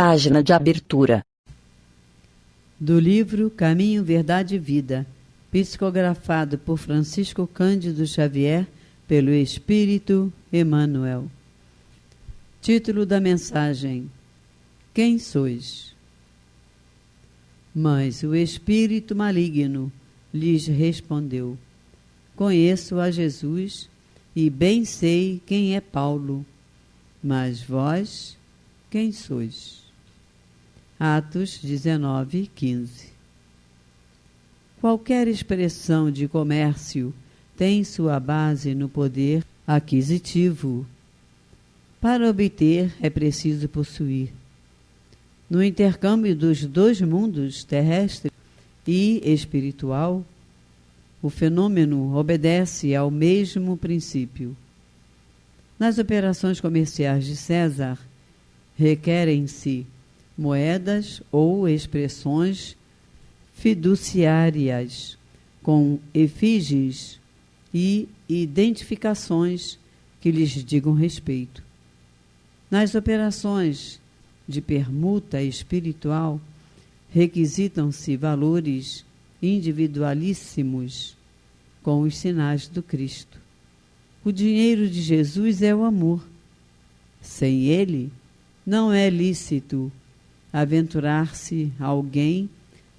Página de abertura. Do livro Caminho, Verdade e Vida, psicografado por Francisco Cândido Xavier, pelo Espírito Emmanuel. Título da mensagem: Quem sois? Mas o espírito maligno lhes respondeu: Conheço a Jesus e bem sei quem é Paulo, mas vós, quem sois? Atos 19:15. Qualquer expressão de comércio tem sua base no poder aquisitivo. Para obter é preciso possuir. No intercâmbio dos dois mundos, terrestre e espiritual, o fenômeno obedece ao mesmo princípio. Nas operações comerciais de César, requerem-se moedas ou expressões fiduciárias com efígies e identificações que lhes digam respeito. Nas operações de permuta espiritual, requisitam-se valores individualíssimos com os sinais do Cristo. O dinheiro de Jesus é o amor. Sem ele, não é lícito aventurar-se alguém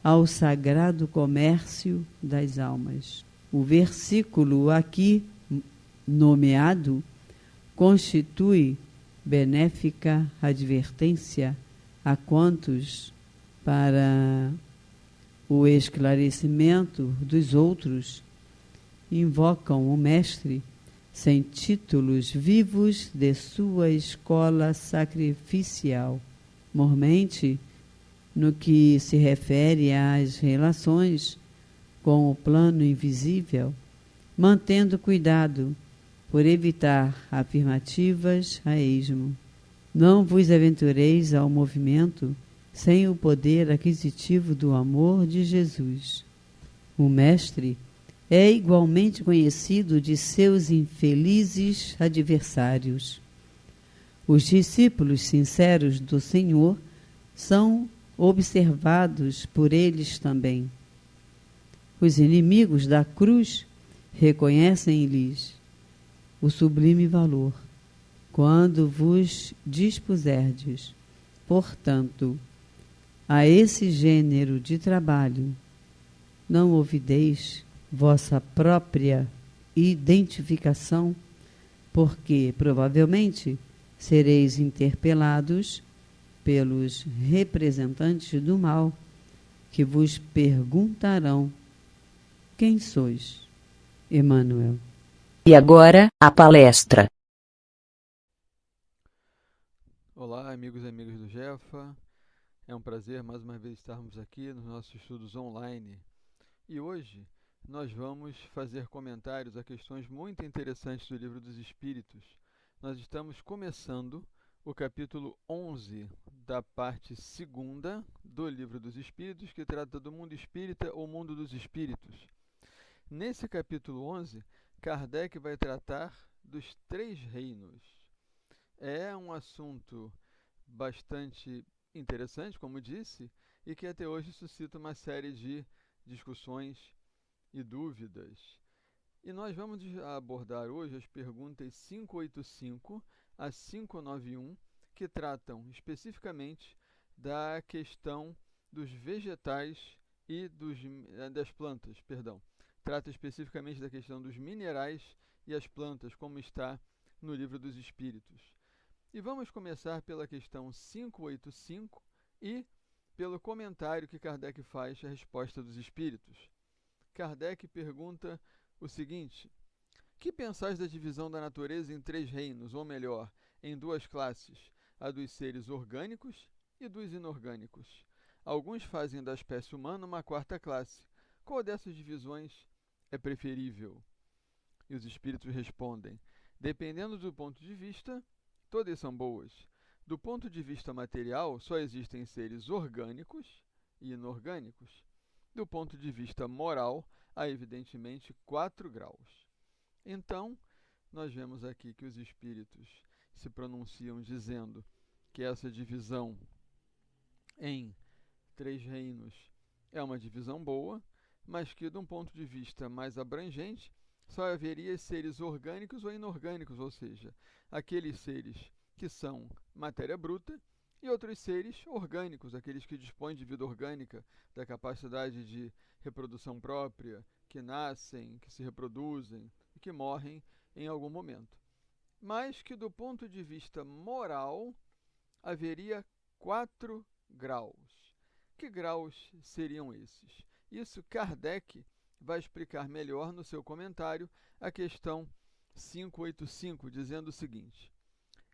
ao sagrado comércio das almas. O versículo aqui nomeado constitui benéfica advertência a quantos, para o esclarecimento dos outros, invocam o Mestre sem títulos vivos de sua escola sacrificial. Mormente, no que se refere às relações com o plano invisível, mantendo cuidado por evitar afirmativas a esmo. Não vos aventureis ao movimento sem o poder aquisitivo do amor de Jesus. O Mestre é igualmente conhecido de seus infelizes adversários. Os discípulos sinceros do Senhor são observados por eles também. Os inimigos da cruz reconhecem-lhes o sublime valor. Quando vos dispuserdes, portanto, a esse gênero de trabalho, não ouvideis vossa própria identificação, porque provavelmente sereis interpelados pelos representantes do mal, que vos perguntarão: quem sois? Emmanuel. E agora, a palestra. Olá, amigos e amigas do Jefa. É um prazer mais uma vez estarmos aqui nos nossos estudos online. E hoje nós vamos fazer comentários a questões muito interessantes do Livro dos Espíritos. Nós estamos começando o capítulo 11 da parte 2ª do Livro dos Espíritos, que trata do mundo espírita ou mundo dos espíritos. Nesse capítulo 11, Kardec vai tratar dos 3 reinos. É um assunto bastante interessante, como disse, e que até hoje suscita uma série de discussões e dúvidas. E nós vamos abordar hoje as perguntas 585 a 591, que tratam especificamente da questão dos vegetais e das plantas, Trata especificamente da questão dos minerais e as plantas, como está no Livro dos Espíritos. E vamos começar pela questão 585 e pelo comentário que Kardec faz à resposta dos Espíritos. Kardec pergunta o seguinte: que pensais da divisão da natureza em 3 reinos, ou melhor, em 2 classes, a dos seres orgânicos e dos inorgânicos? Alguns fazem da espécie humana uma 4ª classe. Qual dessas divisões é preferível? E os espíritos respondem: dependendo do ponto de vista, todas são boas. Do ponto de vista material, só existem seres orgânicos e inorgânicos. Do ponto de vista moral, há evidentemente 4 graus. Então, nós vemos aqui que os espíritos se pronunciam dizendo que essa divisão em 3 reinos é uma divisão boa, mas que, de um ponto de vista mais abrangente, só haveria seres orgânicos ou inorgânicos, ou seja, aqueles seres que são matéria bruta e outros seres orgânicos, aqueles que dispõem de vida orgânica, da capacidade de reprodução própria, que nascem, que se reproduzem e que morrem em algum momento. Mas que, do ponto de vista moral, haveria 4 graus. Que graus seriam esses? Isso Kardec vai explicar melhor no seu comentário a questão 585, dizendo o seguinte: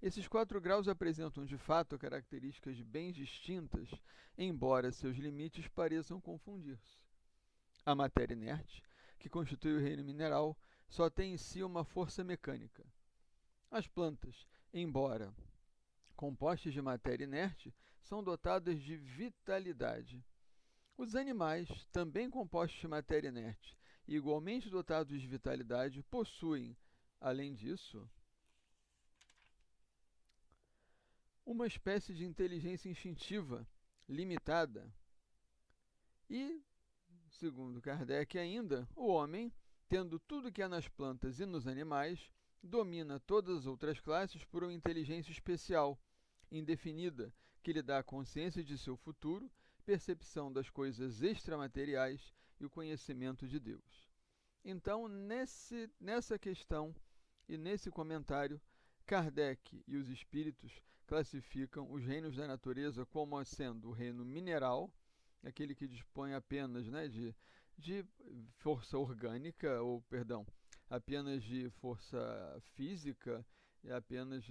esses 4 graus apresentam de fato características bem distintas, embora seus limites pareçam confundir-se. A matéria inerte, que constitui o reino mineral, só tem em si uma força mecânica. As plantas, embora compostas de matéria inerte, são dotadas de vitalidade. Os animais, também compostos de matéria inerte e igualmente dotados de vitalidade, possuem, além disso, uma espécie de inteligência instintiva limitada. E, segundo Kardec ainda, o homem, tendo tudo que há nas plantas e nos animais, domina todas as outras classes por uma inteligência especial, indefinida, que lhe dá a consciência de seu futuro, percepção das coisas extramateriais e o conhecimento de Deus. Então, nessa questão e nesse comentário, Kardec e os espíritos classificam os reinos da natureza como sendo o reino mineral, aquele que dispõe apenas de força orgânica, ou, perdão, apenas de força física, e apenas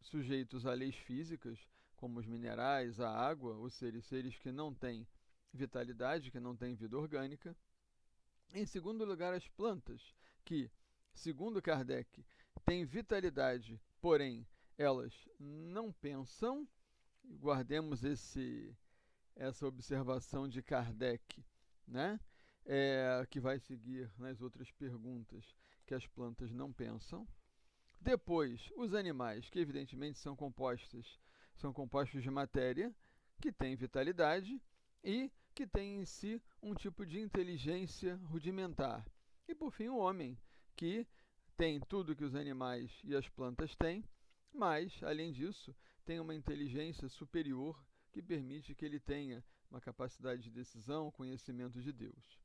sujeitos a leis físicas, como os minerais, a água, ou seja, seres que não têm vitalidade, que não têm vida orgânica. Em segundo lugar, as plantas, que, segundo Kardec, têm vitalidade, porém, elas não pensam. Guardemos essa observação de Kardec, né? Que vai seguir nas outras perguntas, que as plantas não pensam. Depois, os animais, que evidentemente são compostos de matéria, que têm vitalidade e que têm em si um tipo de inteligência rudimentar. E, por fim, o homem, que tem tudo que os animais e as plantas têm, mas, além disso, tem uma inteligência superior que permite que ele tenha uma capacidade de decisão, conhecimento de Deus.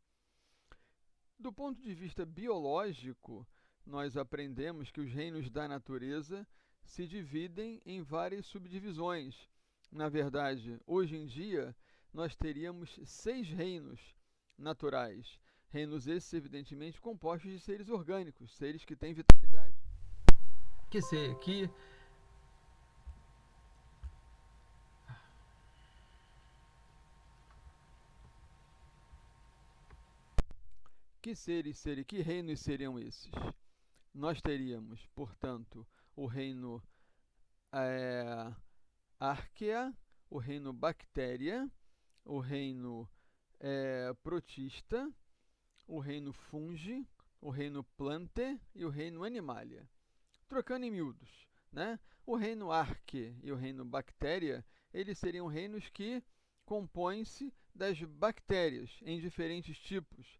Do ponto de vista biológico, nós aprendemos que os reinos da natureza se dividem em várias subdivisões. Na verdade, hoje em dia, nós teríamos 6 reinos naturais. Reinos esses, evidentemente, compostos de seres orgânicos, seres que têm vitalidade. Que reinos seriam esses? Nós teríamos, portanto, o reino Arquea, o reino Bactéria, o reino Protista, o reino Fungi, o reino Plante e o reino Animalia. Trocando em miúdos, né? O reino Arque e o reino Bactéria, eles seriam reinos que compõem-se das bactérias em diferentes tipos,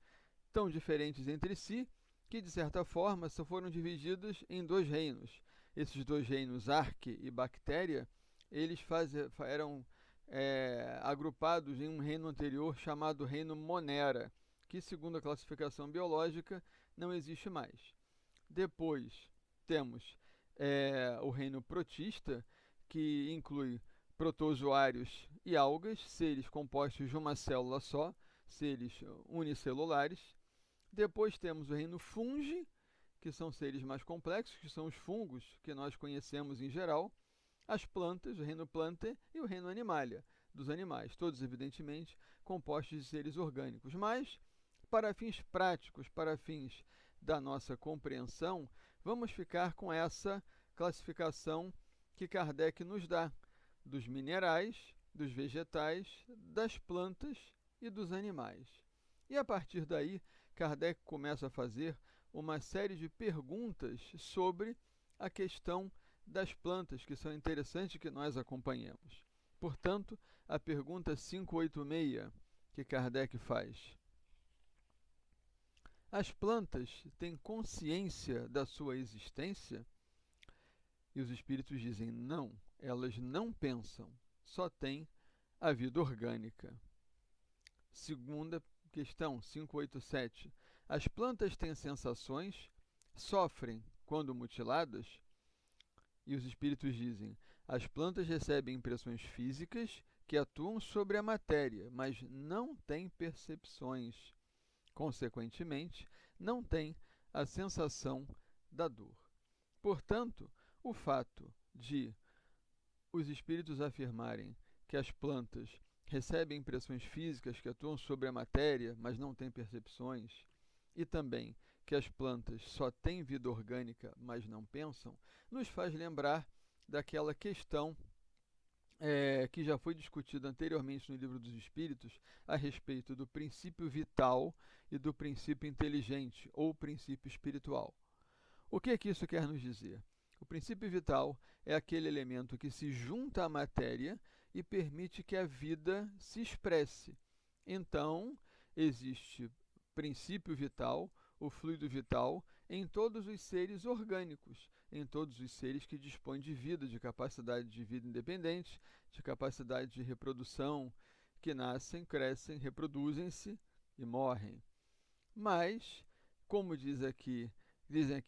tão diferentes entre si, que, de certa forma, só foram divididos em 2 reinos. Esses 2 reinos, Arque e Bactéria, eles eram agrupados em um reino anterior chamado reino Monera, que, segundo a classificação biológica, não existe mais. Depois temos o reino Protista, que inclui protozoários e algas, seres compostos de uma célula só, seres unicelulares. Depois temos o reino Fungi, que são seres mais complexos, que são os fungos que nós conhecemos em geral. As plantas, o reino Plante e o reino Animalia, dos animais, todos evidentemente compostos de seres orgânicos. Mas, para fins práticos, para fins da nossa compreensão, vamos ficar com essa classificação que Kardec nos dá, dos minerais, dos vegetais, das plantas e dos animais. E a partir daí, Kardec começa a fazer uma série de perguntas sobre a questão das plantas, que são interessantes que nós acompanhemos. Portanto, a pergunta 586 que Kardec faz. As plantas têm consciência da sua existência? E os espíritos dizem não, elas não pensam, só têm a vida orgânica. Segunda questão, 587. As plantas têm sensações, sofrem quando mutiladas? E os espíritos dizem, as plantas recebem impressões físicas que atuam sobre a matéria, mas não têm percepções. Consequentemente, não têm a sensação da dor. Portanto, o fato de os espíritos afirmarem que as plantas recebem impressões físicas que atuam sobre a matéria, mas não têm percepções, e também que as plantas só têm vida orgânica, mas não pensam, nos faz lembrar daquela questão que já foi discutida anteriormente no Livro dos Espíritos a respeito do princípio vital e do princípio inteligente, ou princípio espiritual. O que é que isso quer nos dizer? O princípio vital é aquele elemento que se junta à matéria e permite que a vida se expresse. Então, existe princípio vital, o fluido vital, em todos os seres orgânicos, em todos os seres que dispõem de vida, de capacidade de vida independente, de capacidade de reprodução, que nascem, crescem, reproduzem-se e morrem. Mas, como dizem aqui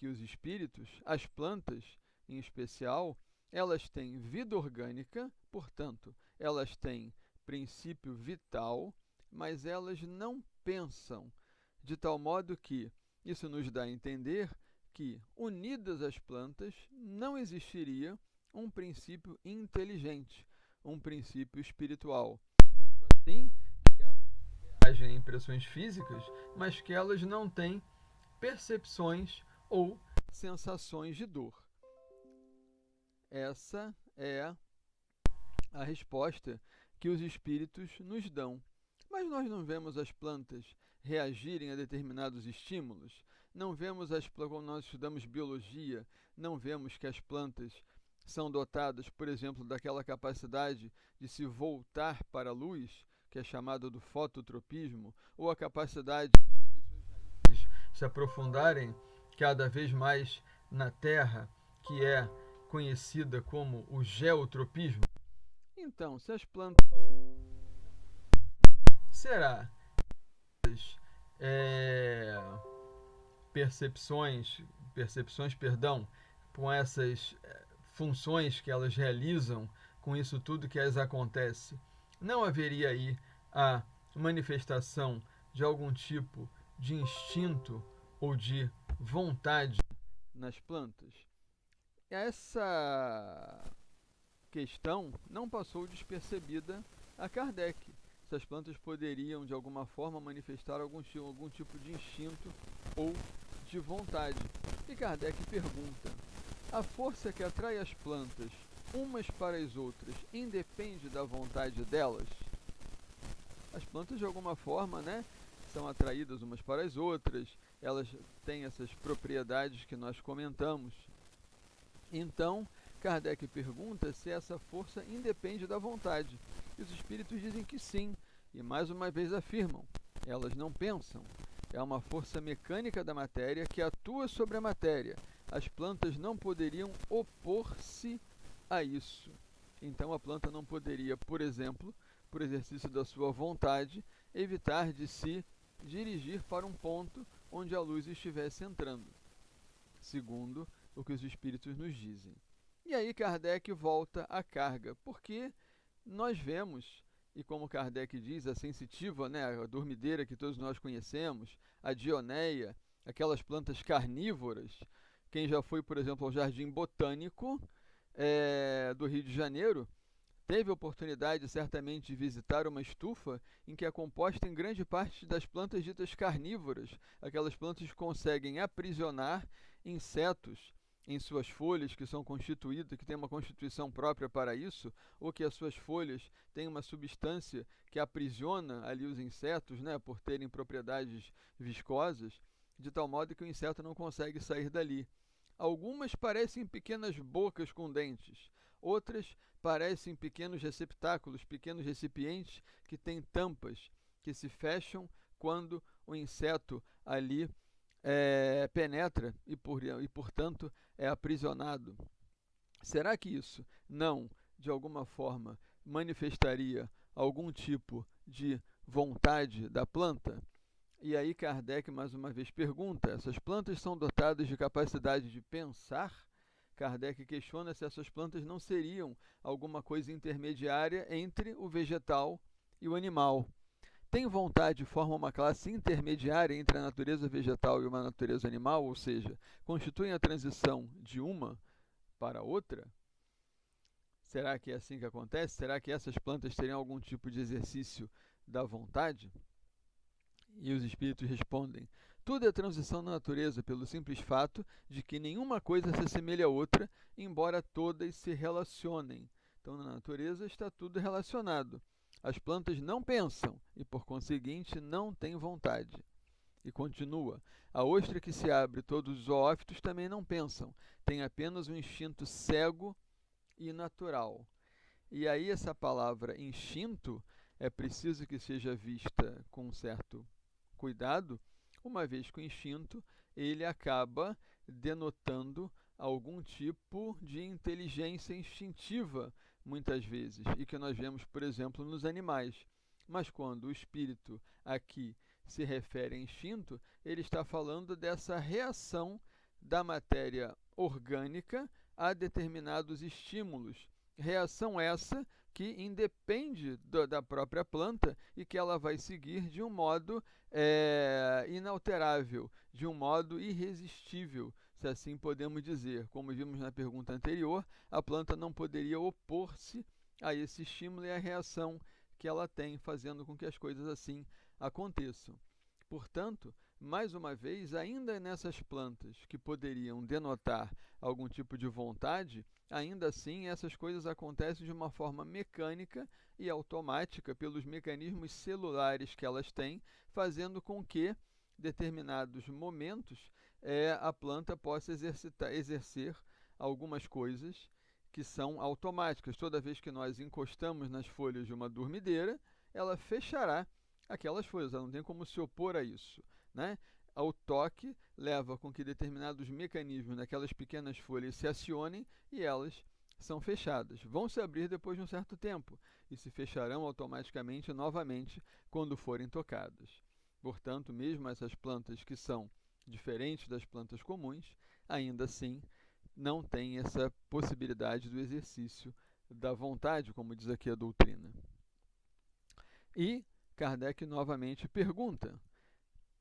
os espíritos, as plantas, em especial, elas têm vida orgânica, portanto, elas têm princípio vital, mas elas não pensam, de tal modo que isso nos dá a entender que, unidas às plantas, não existiria um princípio inteligente, um princípio espiritual. Tanto assim que elas agem em impressões físicas, mas que elas não têm percepções ou sensações de dor. Essa é a resposta que os espíritos nos dão. Mas nós não vemos as plantas reagirem a determinados estímulos, não vemos, quando nós estudamos biologia, não vemos que as plantas são dotadas, por exemplo, daquela capacidade de se voltar para a luz, que é chamada do fototropismo, ou a capacidade de suas raízes se aprofundarem cada vez mais na terra, que é conhecida como o geotropismo. Então, se as plantas... Será percepções, com essas funções que elas realizam, com isso tudo que as acontece, não haveria aí a manifestação de algum tipo de instinto ou de vontade nas plantas? Essa questão não passou despercebida a Kardec. Se as plantas poderiam, de alguma forma, manifestar algum tipo de instinto ou de vontade. E Kardec pergunta, a força que atrai as plantas umas para as outras independe da vontade delas? As plantas, de alguma forma, são atraídas umas para as outras, elas têm essas propriedades que nós comentamos. Então, Kardec pergunta se essa força independe da vontade. E os espíritos dizem que sim, e mais uma vez afirmam, elas não pensam. É uma força mecânica da matéria que atua sobre a matéria. As plantas não poderiam opor-se a isso. Então a planta não poderia, por exemplo, por exercício da sua vontade, evitar de se dirigir para um ponto onde a luz estivesse entrando, segundo o que os espíritos nos dizem. E aí Kardec volta à carga, porque nós vemos, e como Kardec diz, a sensitiva, a dormideira que todos nós conhecemos, a dioneia, aquelas plantas carnívoras. Quem já foi, por exemplo, ao Jardim Botânico do Rio de Janeiro, teve a oportunidade, certamente, de visitar uma estufa em que é composta em grande parte das plantas ditas carnívoras, aquelas plantas que conseguem aprisionar insetos em suas folhas, que são constituídas, que têm uma constituição própria para isso, ou que as suas folhas têm uma substância que aprisiona ali os insetos, por terem propriedades viscosas, de tal modo que o inseto não consegue sair dali. Algumas parecem pequenas bocas com dentes, Outras parecem pequenos receptáculos, pequenos recipientes que têm tampas que se fecham quando o inseto ali penetra e, portanto, é aprisionado. Será que isso não, de alguma forma, manifestaria algum tipo de vontade da planta? E aí Kardec mais uma vez pergunta, essas plantas são dotadas de capacidade de pensar? Kardec questiona se essas plantas não seriam alguma coisa intermediária entre o vegetal e o animal. Tem vontade forma uma classe intermediária entre a natureza vegetal e uma natureza animal, ou seja, constituem a transição de uma para outra? Será que é assim que acontece? Será que essas plantas teriam algum tipo de exercício da vontade? E os espíritos respondem: tudo é transição na natureza pelo simples fato de que nenhuma coisa se assemelha a outra, embora todas se relacionem. Então, na natureza está tudo relacionado. As plantas não pensam e, por conseguinte, não têm vontade. E continua: a ostra que se abre, todos os zoófitos também não pensam, têm apenas um instinto cego e natural. E aí essa palavra instinto é preciso que seja vista com um certo cuidado, uma vez que o instinto ele acaba denotando algum tipo de inteligência instintiva, muitas vezes, e que nós vemos, por exemplo, nos animais. Mas quando o espírito aqui se refere a instinto, ele está falando dessa reação da matéria orgânica a determinados estímulos. Reação essa que independe da própria planta e que ela vai seguir de um modo inalterável, de um modo irresistível, se assim podemos dizer. Como vimos na pergunta anterior, a planta não poderia opor-se a esse estímulo e a reação que ela tem, fazendo com que as coisas assim aconteçam. Portanto, mais uma vez, ainda nessas plantas que poderiam denotar algum tipo de vontade, ainda assim essas coisas acontecem de uma forma mecânica e automática pelos mecanismos celulares que elas têm, fazendo com que, em determinados momentos, a planta possa exercer algumas coisas que são automáticas. Toda vez que nós encostamos nas folhas de uma dormideira, ela fechará aquelas folhas, ela não tem como se opor a isso, né? O toque leva com que determinados mecanismos naquelas pequenas folhas se acionem e elas são fechadas. Vão se abrir depois de um certo tempo e se fecharão automaticamente novamente quando forem tocadas. Portanto, mesmo essas plantas que são diferentes das plantas comuns, ainda assim não têm essa possibilidade do exercício da vontade, como diz aqui a doutrina. E Kardec novamente pergunta: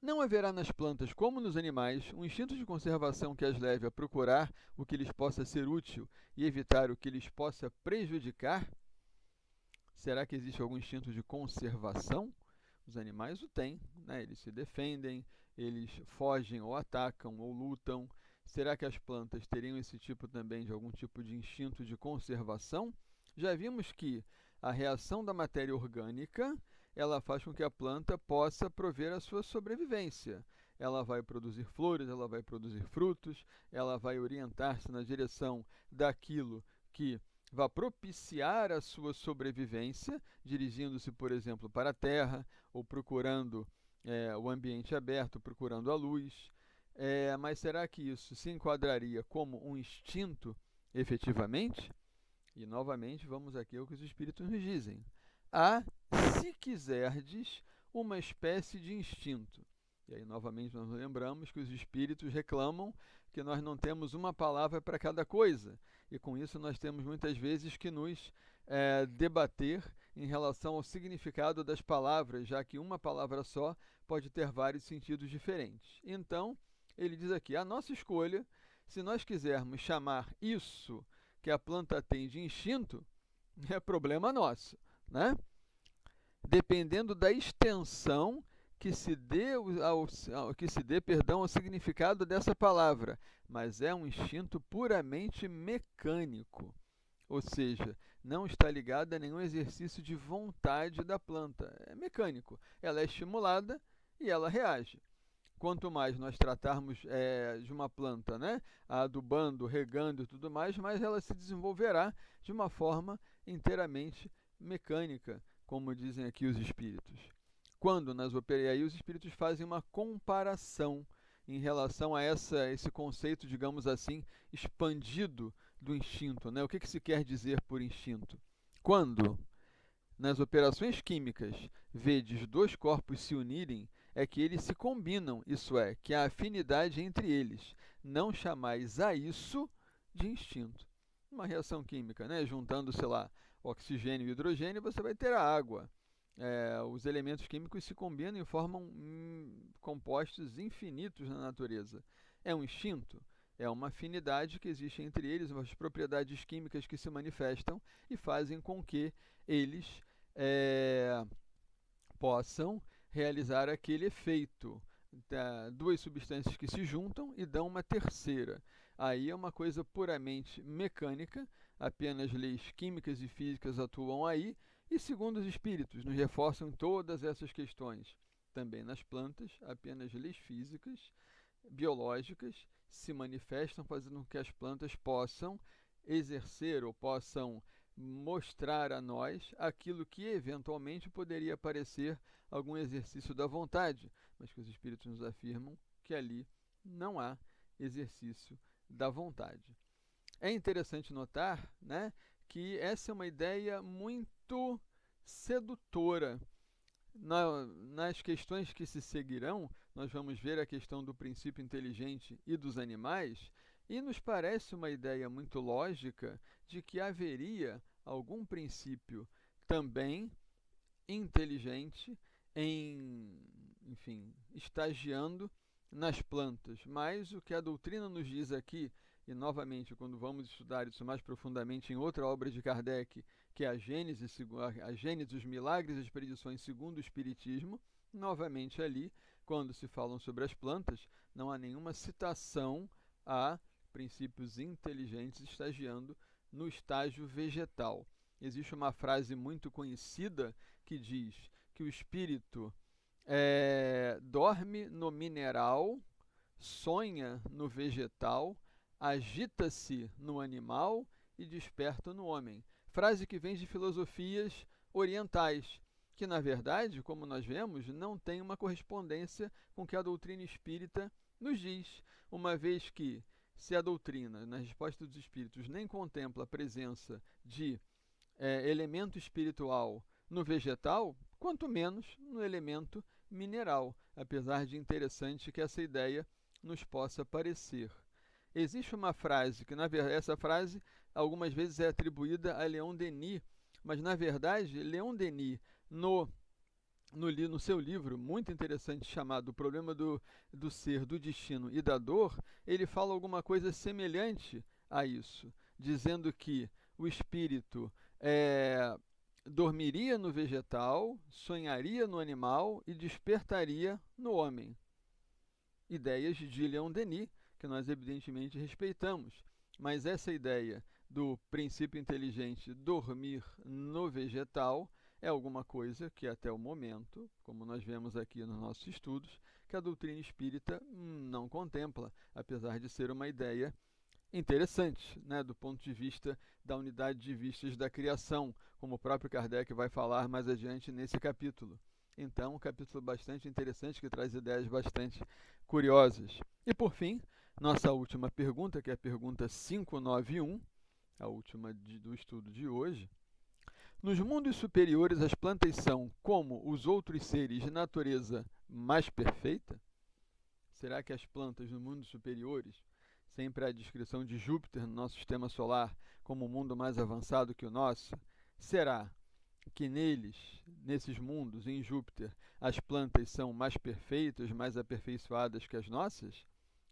não haverá nas plantas, como nos animais, um instinto de conservação que as leve a procurar o que lhes possa ser útil e evitar o que lhes possa prejudicar? Será que existe algum instinto de conservação? Os animais o têm, né? Eles se defendem, eles fogem ou atacam ou lutam. Será que as plantas teriam esse tipo também de algum tipo de instinto de conservação? Já vimos que a reação da matéria orgânica ela faz com que a planta possa prover a sua sobrevivência. Ela vai produzir flores, ela vai produzir frutos, ela vai orientar-se na direção daquilo que vai propiciar a sua sobrevivência, dirigindo-se, por exemplo, para a terra, ou procurando o ambiente aberto, procurando a luz. Mas será que isso se enquadraria como um instinto efetivamente? E, novamente, vamos aqui ao que os espíritos nos dizem. Há, se quiserdes, uma espécie de instinto. E aí, novamente, nós lembramos que os espíritos reclamam que nós não temos uma palavra para cada coisa. E com isso nós temos muitas vezes que nos debater em relação ao significado das palavras, já que uma palavra só pode ter vários sentidos diferentes. Então, ele diz aqui, a nossa escolha, se nós quisermos chamar isso que a planta tem de instinto, é problema nosso, né? Dependendo da extensão que se dê ao significado dessa palavra, mas é um instinto puramente mecânico, ou seja, não está ligado a nenhum exercício de vontade da planta, é mecânico, ela é estimulada e ela reage. quanto mais nós tratarmos de uma planta, né, adubando, regando e tudo mais, mais ela se desenvolverá de uma forma inteiramente mecânica, como dizem aqui os espíritos. Quando e aí os espíritos fazem uma comparação em relação a esse conceito, digamos assim, expandido do instinto, né? O que se quer dizer por instinto? Quando, nas operações químicas, vedes dois corpos se unirem, é que eles se combinam, isso é, que há afinidade entre eles. Não chamais a isso de instinto. Uma reação química, né? Juntando, sei lá, oxigênio e hidrogênio, você vai ter a água. Os elementos químicos se combinam e formam compostos infinitos na natureza. É um instinto? É uma afinidade que existe entre eles, umas propriedades químicas que se manifestam e fazem com que eles possam realizar aquele efeito. Duas substâncias que se juntam e dão uma terceira. Aí é uma coisa puramente mecânica, apenas leis químicas e físicas atuam aí, e segundo os espíritos, nos reforçam todas essas questões. Também nas plantas, apenas leis físicas, biológicas, se manifestam, fazendo com que as plantas possam exercer ou possam mostrar a nós aquilo que eventualmente poderia parecer algum exercício da vontade, mas que os espíritos nos afirmam que ali não há exercício da vontade. É interessante notar, né, que essa é uma ideia muito sedutora. Nas questões que se seguirão, nós vamos ver a questão do princípio inteligente e dos animais, e nos parece uma ideia muito lógica de que haveria algum princípio também inteligente enfim, estagiando nas plantas. Mas o que a doutrina nos diz aqui, e novamente, quando vamos estudar isso mais profundamente em outra obra de Kardec, que é a Gênese, os Milagres e as Predições segundo o Espiritismo, novamente ali, quando se falam sobre as plantas, não há nenhuma citação a princípios inteligentes estagiando no estágio vegetal. Existe uma frase muito conhecida que diz que o espírito dorme no mineral, sonha no vegetal, agita-se no animal e desperta no homem. Frase que vem de filosofias orientais, que na verdade, como nós vemos, não tem uma correspondência com o que a doutrina espírita nos diz, uma vez que, se a doutrina, na resposta dos espíritos, nem contempla a presença de elemento espiritual no vegetal, quanto menos no elemento mineral, apesar de interessante que essa ideia nos possa parecer. Existe uma frase, que essa frase algumas vezes é atribuída a Leon Denis, mas na verdade Leon Denis, no seu livro muito interessante chamado O Problema do Ser, do Destino e da Dor, ele fala alguma coisa semelhante a isso, dizendo que o espírito dormiria no vegetal, sonharia no animal e despertaria no homem. Ideias de Leon Denis, que nós evidentemente respeitamos, mas essa ideia do princípio inteligente dormir no vegetal é alguma coisa que até o momento, como nós vemos aqui nos nossos estudos, que a doutrina espírita não contempla, apesar de ser uma ideia interessante, né, do ponto de vista da unidade de vistas da criação, como o próprio Kardec vai falar mais adiante nesse capítulo. Então, um capítulo bastante interessante, que traz ideias bastante curiosas. E, por fim, nossa última pergunta, que é a pergunta 591, a última do estudo de hoje. Nos mundos superiores, as plantas são, como os outros seres, de natureza mais perfeita? Será que as plantas nos mundos superiores, sempre a descrição de Júpiter no nosso sistema solar como um mundo mais avançado que o nosso, será que nesses mundos, em Júpiter, as plantas são mais perfeitas, mais aperfeiçoadas que as nossas?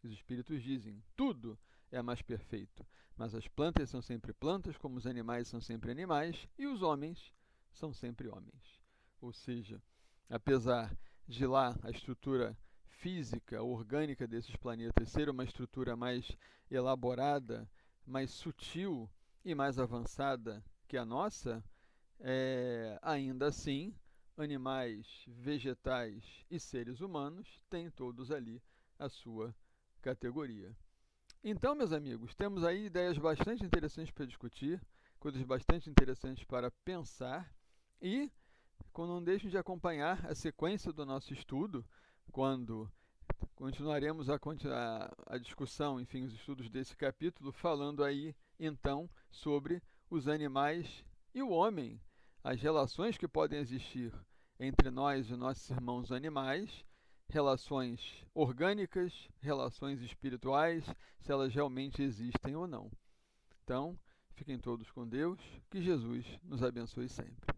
Os espíritos dizem, tudo é mais perfeito, mas as plantas são sempre plantas, como os animais são sempre animais, e os homens são sempre homens. Ou seja, apesar de lá a estrutura física, orgânica desses planetas ser uma estrutura mais elaborada, mais sutil e mais avançada que a nossa, ainda assim animais, vegetais e seres humanos têm todos ali a sua categoria. Então, meus amigos, temos aí ideias bastante interessantes para discutir, coisas bastante interessantes para pensar e não deixem de acompanhar a sequência do nosso estudo, quando continuaremos a discussão, enfim, os estudos desse capítulo, falando aí, então, sobre os animais e o homem, as relações que podem existir entre nós e nossos irmãos animais, relações orgânicas, relações espirituais, se elas realmente existem ou não. Então, fiquem todos com Deus, que Jesus nos abençoe sempre.